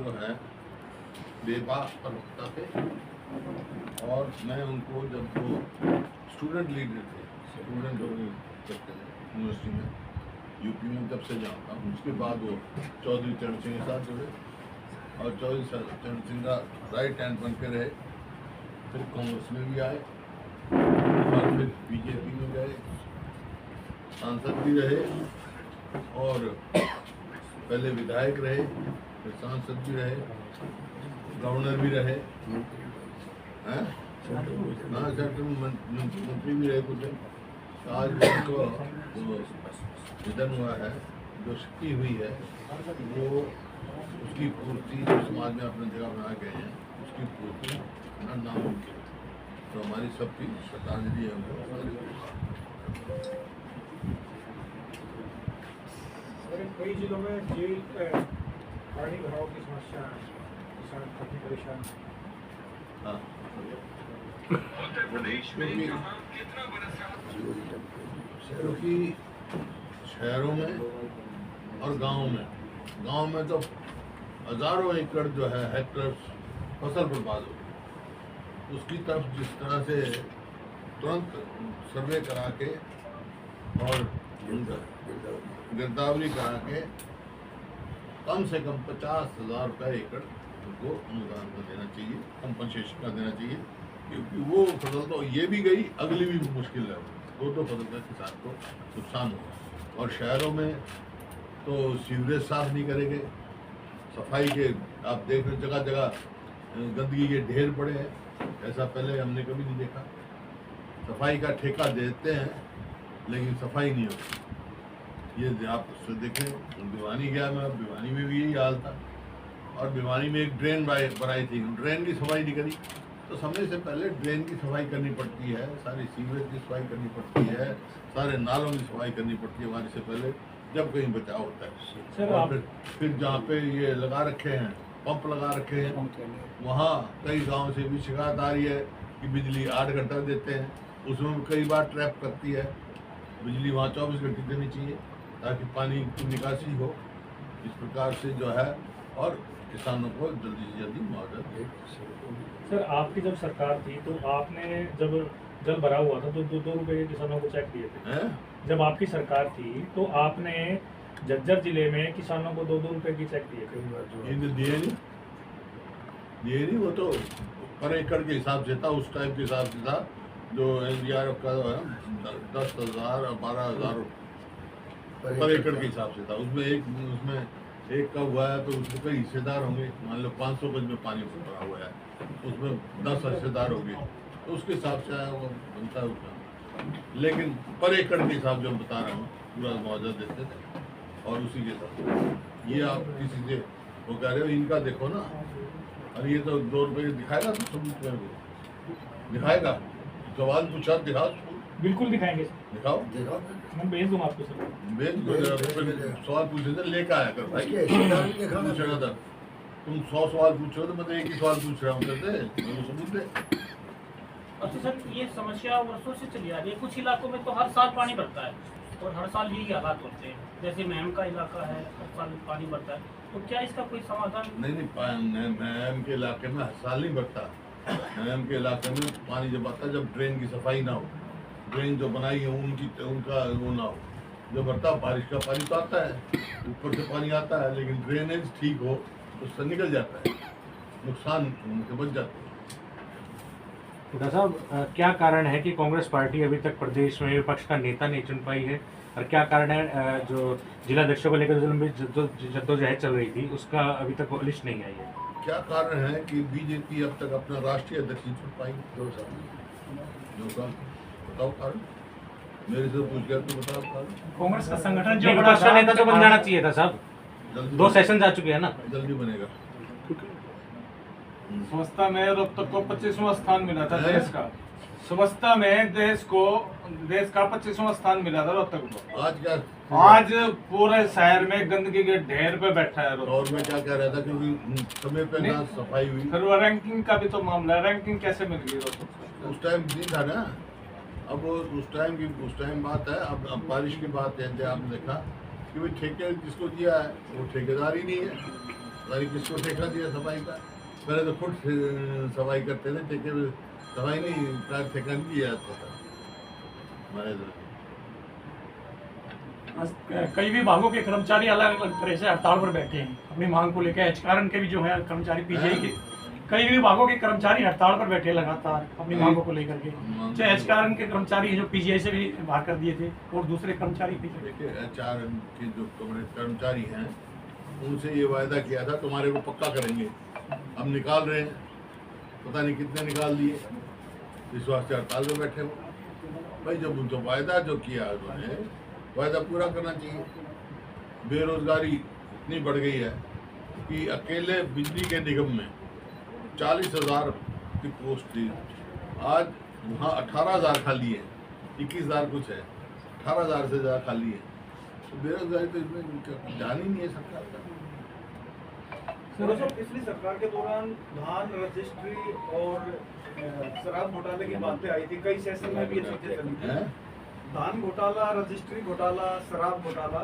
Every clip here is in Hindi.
जो है बेबा प्रवक्ता थे, और मैं उनको जब वो स्टूडेंट लीडर थे, स्टूडेंट करते हैं यूनिवर्सिटी में, यूपी में, जब से जानता हूँ। उसके बाद वो चौधरी चरण सिंह के साथ जुड़े, और चौधरी चरण सिंह का राइट हैंड बन के रहे। फिर कांग्रेस में भी आए, और फिर बीजेपी में गए, सांसद भी रहे, और पहले विधायक रहे, फिर सांसद भी रहे, गवर्नर भी रहे, हैं, हाँ, सेंट्रल मंत्री भी रहे कुछ। आज उनको जो निधन हुआ है, जो शक्ति हुई है, वो उसकी पूर्ति जो समाज में अपनी जगह बना गए हैं, उसकी पूर्ति नामुमकिन है। तो हमारी सबकी श्रद्धांजलि है उनको। कई जिलों में जेल पानी भराव की समस्या है, किसान काफी परेशान है। हाँ, क्योंकि शहरों में और गांव में तो हजारों एकड़ जो है हेक्टर फसल बर्बाद हो गई। उसकी तरफ जिस तरह से तुरंत सर्वे करा के और गिरदावरी करा के कम से कम 50,000 रुपये एकड़ उनको अनुदान का देना चाहिए, कंपनसेशन का देना चाहिए, क्योंकि वो फसल तो ये भी गई, अगली भी मुश्किल है। दो फसल का किसान को नुकसान होगा। और शहरों में तो सीवरेज साफ नहीं करेंगे, सफाई के आप देख रहे जगह जगह गंदगी के ढेर पड़े हैं, ऐसा पहले हमने कभी नहीं देखा। सफाई का ठेका देते हैं लेकिन सफाई नहीं होती। ये आप देखें, भिवानी गया मैं, भिवानी में भी यही हाल था, और भिवानी में एक ड्रेन बनाई थी, ड्रेन की सफाई नहीं करी। तो समय से पहले ड्रेन की सफाई करनी पड़ती है, सारी सीवरेज की सफाई करनी पड़ती है, सारे नालों की सफाई करनी पड़ती है हमारे से पहले, जब कहीं बचाव होता है। और फिर जहाँ पे ये लगा रखे हैं, पंप लगा रखे हैं, वहाँ कई गाँव से भी शिकायत आ रही है कि बिजली 8 घंटा देते हैं, उसमें भी कई बार ट्रैप करती है बिजली। वहाँ 24 घंटे देनी चाहिए ताकि पानी की निकासी हो। इस प्रकार से जो है, और किसानों को जल्दी से जल्दी मुआवजा दे। सर, आपकी जब सरकार थी तो आपने जब जल भरा हुआ था तो 2-2 रुपए के किसानों को चेक दिए थे। जब आपकी सरकार थी तो आपने झज्जर जिले में किसानों को 2-2 रुपए की चेक दिए थे। दिए नहीं, वो तो पर एकड़ के हिसाब से था, उस टाइम के हिसाब से था। जो NDRF का 10,000 और 12,000 पर एकड़ के हिसाब से था। उसमें एक का हुआ है तो उसमें कई हिस्सेदार होंगे। मान लो 500 गज में पानी भरा हुआ है, उसमें 10 हिस्सेदार होंगे, तो उसके हिसाब से आया वो बनता है उसका। लेकिन पर एकड़ के हिसाब से हम बता रहा हूँ, पूरा मुआवजा देते थे, और उसी के साथ ये आप किसी से वो कह रहे हो इनका देखो ना, और ये तो 2 रुपये दिखाएगा तो सबूत मेरे को दिखाएगा। सवाल पूछा, दिखाओ। बिल्कुल दिखाएंगे, दिखाओ, मैं भेज दूंगा आपको सर। भेज दो। सवाल पूछे थे, लेकर आया कर भाई, पूछेगा था। तुम 100 सवाल पूछ रहे हो तो मैं एक ही सवाल पूछ रहा हूँ, कहते सबूत दे। अच्छा सर, ये समस्या वर्षों से चली आ रही है। कुछ इलाकों में तो हर साल पानी बढ़ता है और हर साल यही हालात होते हैं, जैसे महम का इलाका है, हर साल पानी बढ़ता है। तो क्या इसका कोई समाधान? नहीं, महम के इलाके में हर साल नहीं बढ़ता। महम के इलाके में पानी जब आता है जब ड्रेन की सफाई ना हो, ड्रेन जो बनाई है उनका वो ना हो, जो बढ़ता बारिश का पानी तो आता है, ऊपर से पानी आता है, लेकिन ड्रेनेज ठीक हो तो उससे निकल जाता है, नुकसान होने से बच जाते हैं। डॉक्टर साहब, क्या कारण है कि कांग्रेस पार्टी अभी तक प्रदेश में विपक्ष का नेता नहीं चुन पाई है, और क्या कारण है जो जिलाध्यक्षों को लेकर जो लंबी जद्दोजहद चल रही थी उसका अभी तक लिस्ट नहीं आई है? क्या कारण है कि बीजेपी अब तक अपना राष्ट्रीय अध्यक्ष नहीं चुन पाई? 2 साल बताओ कारण, मेरे से पूछ गया तो बताओ कारण। कांग्रेस का संगठन जो विपक्ष का नेता तो बन जाना चाहिए था साहब, 2 सेशन जा चुके हैं ना, जल्दी बनेगा। स्वच्छता में अब तक को 25वां स्थान मिला था देश का। स्वच्छता में देश का 25वां स्थान मिला था रोहतक को। आज क्या, आज पूरे शहर में गंदगी के ढेर पे बैठा है रोहतक। और मैं क्या कह रहा था, क्योंकि समय पे ना सफाई हुई। फिर वो रैंकिंग का भी तो मामला है, रैंकिंग कैसे मिल गई रोहतक? उस टाइम नहीं था ना, अब उस टाइम बात है। अब बारिश की बात है, जब आपने देखा कि भाई ठेके जिसको दिया है वो ठेकेदार ही नहीं है, सारी किसको ठेका दिया सफाई का? पहले तो खुद सफाई करते थे, ठेके में सफाई नहीं, ठेका नहीं दिया जाता था हमारे इधर। कई विभागों के कर्मचारी अलग अलग तरह से हड़ताल पर बैठे हैं अपनी मांग को लेकर। एचकारण के भी जो है कर्मचारी पीजीआई के कई विभागों के कर्मचारी हड़ताल पर बैठे लगातार अपनी मांगों को लेकर के। चाहे एचकारण के कर्मचारी जो पीजीआई से भी बाहर कर दिए थे और दूसरे कर्मचारी भी। देखिए एचआर के जो कर्मचारी हैं उनसे ये वायदा किया था तुम्हारे को पक्का करेंगे, अब निकाल रहे हैं, पता नहीं कितने निकाल दिए, इस वास्ते हड़ताल में बैठे हो। भाई जब उनका वायदा जो किया उन्होंने वायदा पूरा करना चाहिए। बेरोजगारी इतनी बढ़ गई है कि अकेले बिजली के निगम में 40,000 की पोस्ट थी, आज वहाँ 18,000 खाली है, 21,000 कुछ है, 18,000 से ज़्यादा खाली है। तो बेरोजगारी तो इसमें जान ही नहीं है सरकार का। पिछली सरकार के दौरान धान रजिस्ट्री और शराब घोटाले की बातें आई थी, कई सेशन में भी ये चीजें चली थी। धान घोटाला, रजिस्ट्री घोटाला, शराब घोटाला,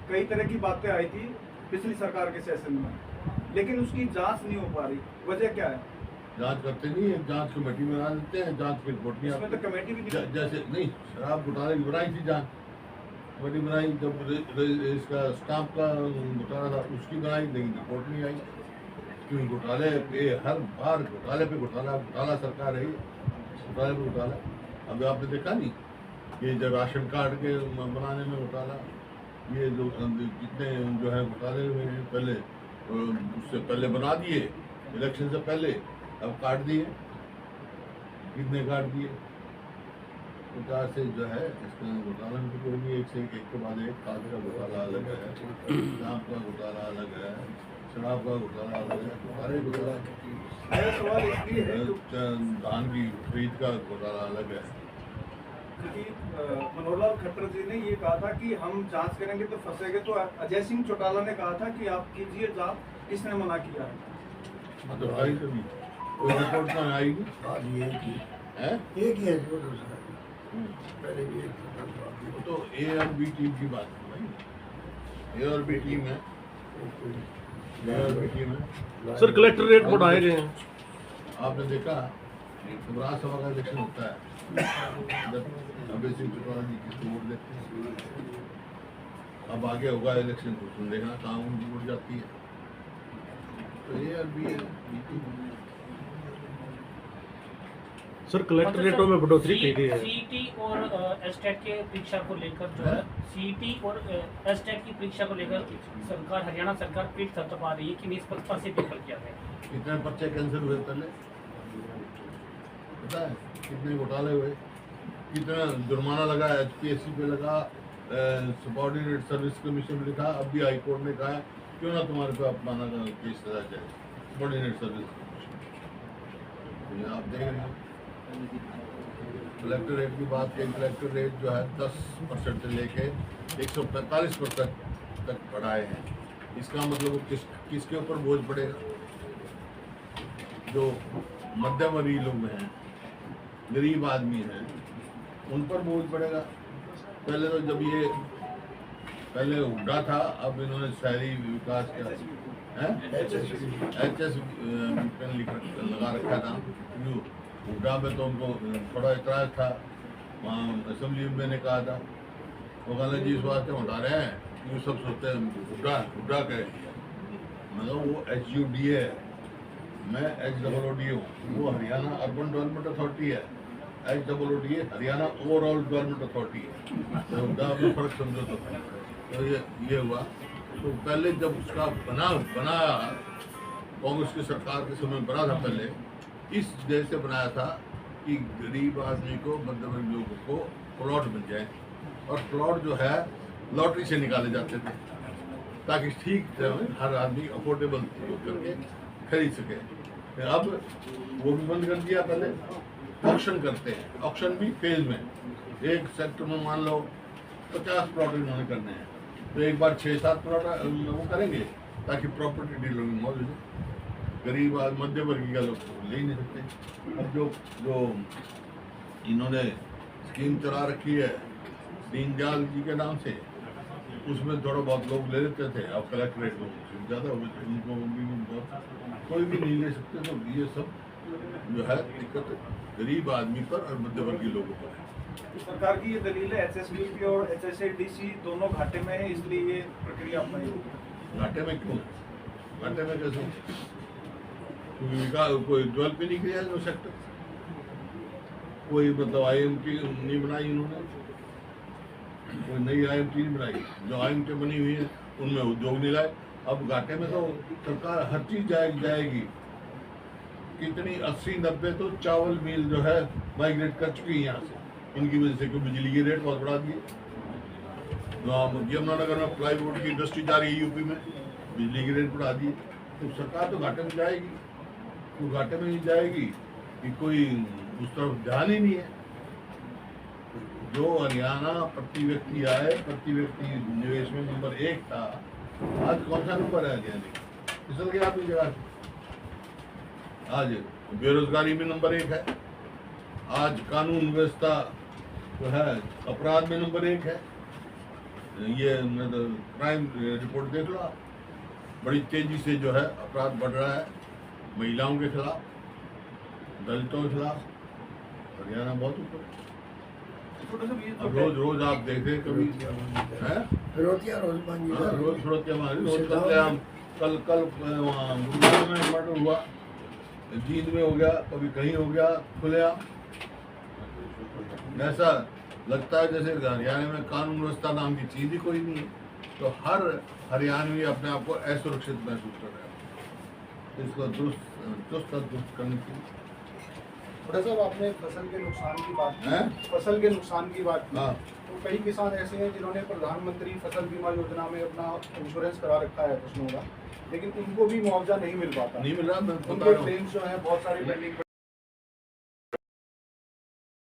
कई तरह की बातें आई थी पिछली सरकार के सेशन में, लेकिन उसकी जांच नहीं हो पा रही, वजह क्या है? जांच करते नहीं है, जांच कमेटी में बना देते हैं, जांच की रिपोर्ट नहीं आती। तो कमेटी भी जैसे नहीं, शराब घोटाले की बनाई थी जांच कमेटी बनाई, जब इसका स्टाम्प का घोटाला था उसकी बनाई, लेकिन रिपोर्ट नहीं आई। क्यों घोटाले पे हर बार घोटाले पे घोटाला, घोटाला सरकार है, घोटाले पे घोटाला। अभी आपने देखा नहीं ये जो राशन कार्ड के बनाने में घोटाला, ये जो कितने जो है घोटाले हुए हैं, पहले उससे पहले बना दिए, इलेक्शन से पहले, अब काट दिए, कितने काट दिए। प्रकार से जो है इसका घोटाला में कोई नहीं, एक से एक के बाद एक, खाद का घोटाला अलग है, शराब का घोटाला अलग है, शराब का घोटाला अलग है, सारे घोटाला। मेरा सवाल इसलिए है धान की खरीद का घोटाला अलग है। कि मनोहर लाल खट्टर जी ने ये कहा था कि हम जांच करेंगे तो फंसेंगे, तो अजय सिंह चौटाला ने कहा था कि आप कीजिए जांच, किसने मना किया? तो आई कभी कोई रिपोर्ट में आएगी है? तो ए और बी टीम की बात है भाई, ए और बी टीम है, ए और बी टीम है। सर कलेक्टर रेट बढ़ाए गए हैं, आपने देखा राज्यसभा का इलेक्शन होता है, अभय सिंह चौटाला जी किसको वोट देते हैं। अब आगे होगा इलेक्शन, तो सुन देखना कहाँ उनकी वोट जाती है। तो ए और बी है। सर कलेक्टर रेटों में बढ़ोतरी की गई है। सीईटी और एसटेट के परीक्षा को लेकर जो है, सीईटी और एसटेट की परीक्षा को लेकर सरकार, हरियाणा सरकार पीठ थपथपा रही है कि निष्पक्षता से पेपर किया गया। कितने पर्चे कैंसिल हुए पहले पता है? कितने घोटाले हुए, कितना जुर्माना लगा, HPSC पे लगा, सबऑर्डिनेट सर्विस कमीशन में लिखा, अब भी हाई कोर्ट ने कहा क्यों ना तुम्हारे पे अपमाना का केस चला जाए, सबऑर्डिनेट सर्विस कमीशन। आप देख रहे हैं कलेक्टर रेट की बात करें, कलेक्टर रेट जो है 10% से लेके 145% तक बढ़ाए हैं। इसका मतलब किसके ऊपर बोझ पड़ेगा? जो मध्यम वर्गीय लोग हैं, गरीब आदमी हैं, उन पर बोझ पड़ेगा। पहले तो जब ये पहले हुड्डा था, अब इन्होंने शहरी विकास का HS लगा रखा था। हुड्डा में तो उनको थोड़ा इतराज था, वहाँ असेंबली में मैंने कहा था, वो कहना जी इस वास्ते हटा रहे हैं क्यों सब सोचते हैं हुड्डा के, मतलब वो HUDA है, मैं HOOD हूँ, वो हरियाणा अर्बन डेवलपमेंट अथॉरिटी है, HOOD Haryana overall development authority है। तो हुड्डा में फर्क समझो तो ये हुआ। तो पहले जब उसका बनाया कांग्रेस की सरकार के समय बना था, पहले इस देश से बनाया था कि गरीब आदमी को, मध्यम लोगों को प्लॉट मिल जाए, और प्लॉट जो है लॉटरी से निकाले जाते थे ताकि ठीक हर आदमी अफोर्डेबल करके खरीद सके। अब वो भी बंद कर दिया। पहले ऑक्शन करते हैं, ऑक्शन भी फेज में, एक सेक्टर में मान लो 50 प्लॉट इन्होंने करने हैं, तो एक बार 6-7 प्लॉट वो करेंगे ताकि प्रॉपर्टी डीलर में मौजूद है। गरीब मध्य वर्गीय का लोग ले ही नहीं सकते। अब जो इन्होंने स्कीम चला रखी है दीनदयाल जी के नाम से, उसमें थोड़ा बहुत लोग ले लेते थे, अब कलेक्ट्रेट लोग ज़्यादा हो गए, उनको भी कोई भी नहीं ले सकते। तो ये सब जो है दिक्कत गरीब आदमी पर और मध्यवर्गीय लोगों पर है। सरकार की ये दलील है एचएसबीपी और एचएसएडीसी दोनों घाटे में है, इसलिए ये प्रक्रिया अपनाई होगी। घाटे में क्यों? घाटे में कैसे? क्योंकि कोई डेवलप ही नहीं किया जो सेक्टर, कोई मतलब IMT नहीं बनाई इन्होंने, कोई नई IMT नहीं बनाई। जो IMT बनी हुई है उनमें उद्योग नहीं लाए। अब घाटे में तो सरकार हर चीज जाएगी। कितनी 80-90 तो चावल मिल जो है माइग्रेट कर चुकी है यहाँ से, इनकी वजह से। क्यों? बिजली के रेट बहुत बढ़ा दिए। यमुनानगर में प्लाईवुड की इंडस्ट्री जा रही है यूपी में, बिजली के रेट बढ़ा दिए। तो सरकार तो घाटे में जाएगी। तो घाटे में ही जाएगी कि कोई उस तरफ ध्यान ही नहीं है। जो हरियाणा प्रति व्यक्ति आय, प्रति व्यक्ति निवेश में नंबर 1 था, आज कौन सा नंबर है हरियाणा? फिसल गया अपनी जगह। आज बेरोजगारी में नंबर 1 है, आज कानून व्यवस्था जो है अपराध में नंबर 1 है। ये क्राइम रिपोर्ट देख लो आप, बड़ी तेजी से जो है अपराध बढ़ रहा है, महिलाओं के खिलाफ, दलितों के खिलाफ। हरियाणा बहुत ऊपर। रोज रोज आप देखें कभी है फिरोतिया रोज मांगी रोज फिरोतिया मांगी, रोज कत्लेआम। कल वहाँ गुरुग्राम में मर्डर हुआ, जींद में हो गया, कभी कहीं हो गया खुलेआम। ऐसा लगता है जैसे हरियाणा में कानून व्यवस्था नाम की चीज ही कोई नहीं है। तो हर हरियाणवी अपने आप को असुरक्षित महसूस कर रहा है। इसको दुरुस्त करने की। बड़ा साहब, आपने फसल के नुकसान की बात की, हैं? फसल के नुकसान की बात की। हाँ। तो कई किसान ऐसे हैं जिन्होंने प्रधानमंत्री फसल बीमा योजना में अपना इंश्योरेंस करा रखा है फसलों का, लेकिन उनको भी मुआवजा नहीं मिल पाता। नहीं मिल रहा, मैं बता उनके रहा हूँ। क्लेम्स जो है बहुत सारे पेंडिंग